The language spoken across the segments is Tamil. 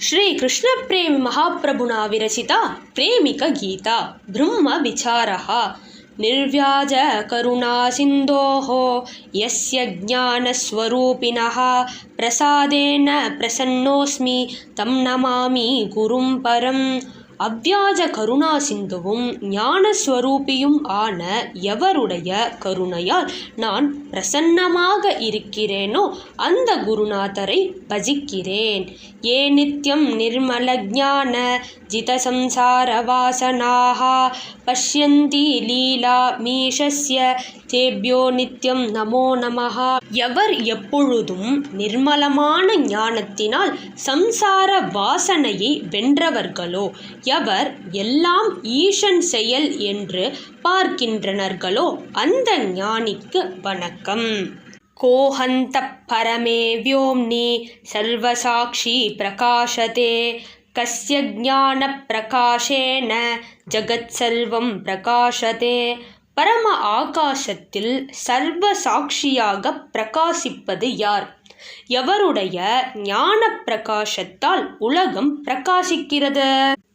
श्रीकृष्णप्रेमी महाप्रभुना विरचिता प्रेमिकगीता ब्रह्मविचारः। निर्व्याज करुणासिन्धोः यस्य ज्ञानस्वरूपिणः प्रसादेन प्रसन्नोऽस्मि तं नमामि गुरुं परम्। அவ்வியாஜ கருணா சிந்துவும் ஞானஸ்வரூபியும் ஆன எவருடைய கருணையால் நான் பிரசன்னமாக இருக்கிறேனோ அந்த குருநாதரை பஜிக்கிறேன். ஏ நித்யம் நிர்மல ஞான ஜித சம்சார வாசனாஹ பஷ்யந்தி லீலா மீஷஸ்ய தேப்யோ நித்யம் நமோ நமஹ. எவர் எப்பொழுதும் நிர்மலமான ஞானத்தினால் சம்சார வாசனையை வென்றவர்களோ, எவர் எல்லாம் ஈசன் செயல் என்று பார்க்கின்றனர்களோ அந்த ஞானிக்கு வணக்கம். கோஹந்த பரமே व्योम्नि சர்வசாட்சி பிரகாசதே கஸ்ய ஞான பிரகாசேன ஜகத் சர்வம் பிரகாசதே. பரம ஆகாசத்தில் சர்வ சாட்சியாக பிரகாசிப்பது யார்? எவருடைய ஞான பிரகாசத்தால் உலகம் பிரகாசிக்கிறது.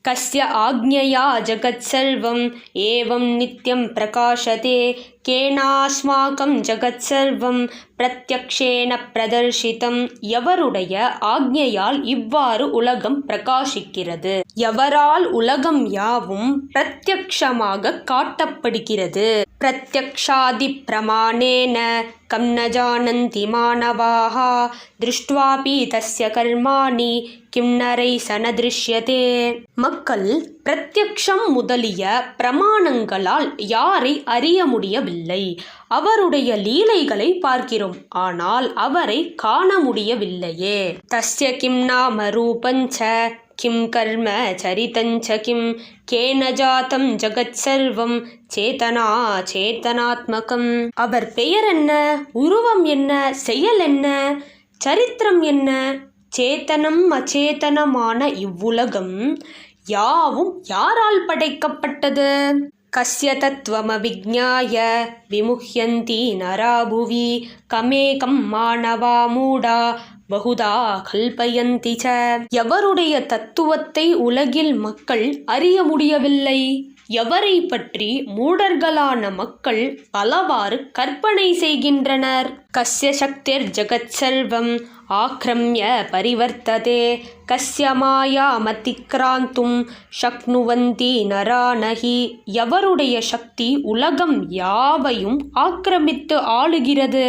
கஸ்ய ஆக்ஞயா ஜகத் சர்வம் ஏவம் நித்யம் பிரகாசதே கேனாஸ்மாகம் ஜகத் சர்வம் பிரத்யக்ஷேன பிரதர்ஷிதம். எவருடைய ஆக்ஞையால் இவ்வாறு உலகம் பிரகாசிக்கிறது? எவரால் உலகம் யாவும் பிரத்யக்ஷமாக காட்டப்படுகிறது? பிரத்யக்ஷாதி பிரமாணேன கம் ந ஜானந்தி மானவாஹ திருஷ்ட்வாபி தஸ்ய கர்மாணி கிம் நரை சன திருஷ்யதே. மக்கள் பிரத்யக்ஷம் முதலிய பிரமாணங்களால் யாரை அறிய முடியவில்லை. அவருடைய லீலைகளை பார்க்கிறோம், ஆனால் அவரை காண முடியவில்லையே. தஸ்ய கிம் நாம ரூபஞ்ச கிம் கர்ம சரிதஞ்ச கிம் கேன ஜாதம் ஜகத் சர்வம் சேதனா சேதனாத்மகம். அவர் பெயர் என்ன, உருவம் என்ன, செயல் என்ன, சரித்திரம் என்ன? சேத்தனம் அச்சேதனமான இவ்வுலகம் யாவும் யாரால் படைக்கப்பட்டது? கஸ்ய தத்துவமவிஜ்ஞாய விமுஹ்யந்தி நரா புவி கமேகம் மானவா மூடா பகுதா கல்பயந்தி ச. எவருடைய தத்துவத்தை உலகில் மக்கள் அறிய முடியவில்லை? எவரை பற்றி மூடர்களான மக்கள் பலவாறு கற்பனை செய்கின்றனர்? கஸ்ய சக்திர் ஜகத் சர்வம் ஆக்ரம்ய பரிவர்த்ததே கஸ்ய மாயா மதிக்ராந்தும் சக்னுவந்தி நரா நஹி. எவருடைய சக்தி உலகம் யாவையும் ஆக்கிரமித்து ஆளுகிறது?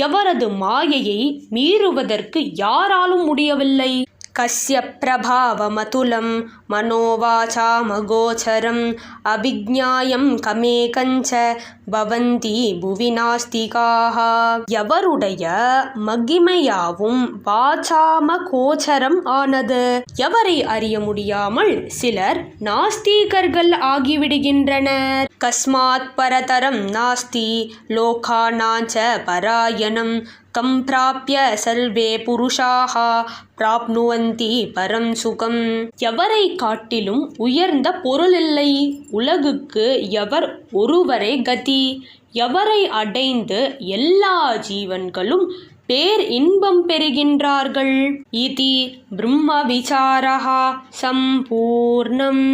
எவரது மாயையை மீறுவதற்கு யாராலும் முடியவில்லை? கஸ்ய பிரபாவமதுலம் மனோவாசாமகோச்சரம் அவிஜ்ஞாயம் கமேகஞ்ச பவந்தி புவி நாஸ்திகாஹ. எவருடைய மகிமையாவும் வாசாமகோச்சரம் ஆனது? எவரை அறிய முடியாமல் சிலர் நாஸ்திகர்கள் ஆகிவிடுகின்றனர். கஸ்மாத் பரதரம் நாஸ்தி லோகானாஞ்ச பராயணம் கம் பிராப்ய சர்வே புருஷாஹ பிராப்னுவந்தி பரம் சுகம். எவரை காட்டிலும் உயர்ந்த பொருள் இல்லை. உலகுக்கு எவர் ஒருவரே கதி. எவரை அடைந்து எல்லா ஜீவன்களும் பேர் இன்பம் பெறுகின்றார்கள். இதி பிரம்ம விசாரஹ சம்பூர்ணம்.